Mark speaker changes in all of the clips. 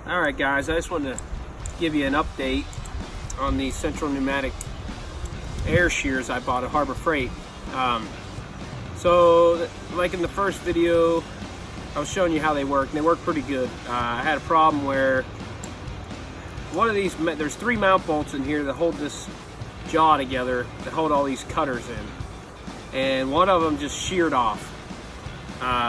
Speaker 1: Alright guys, I just wanted to give you an update on the Central Pneumatic Air Shears I bought at Harborfreight. So like in the first video I was showing you how they work, and they work pretty good. I had a problem where one of these, there's 3 mount bolts in here that hold this jaw together, that hold all these cutters in, and one of them just sheared off.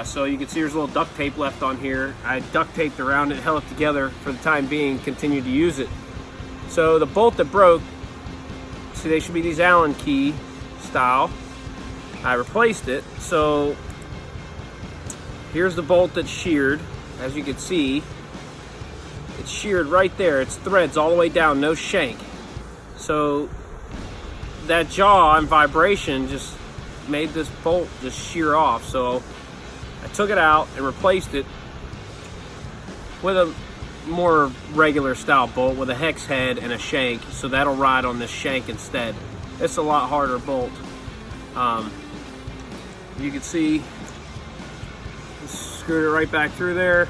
Speaker 1: So you can see there's a little duct tape left on here. I duct taped around it, held it together for the time being, continued to use it. So the bolt that broke, see, they should be these Allen key style. I replaced it. So here's the bolt that's sheared. As you can see, it's sheared right there. It's threads all the way down, no shank. So that jaw and vibration just made this bolt just shear off. So I took it out and replaced it with a more regular style bolt with a hex head and a shank, so that'll ride on this shank instead. It's a lot harder bolt. You can see, screwed it right back through there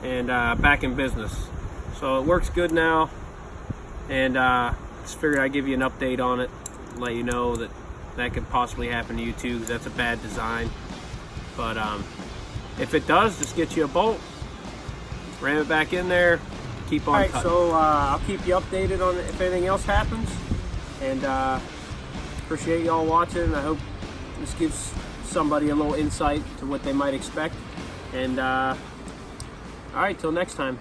Speaker 1: and back in business. So it works good now, and just figured I'd give you an update on it, let you know that that could possibly happen to you too, because that's a bad design. But if it does, just get you a bolt, ram it back in there, keep on cutting. So I'll keep you updated on if anything else happens, and appreciate y'all watching. I hope this gives somebody a little insight to what they might expect. And all right, till next time.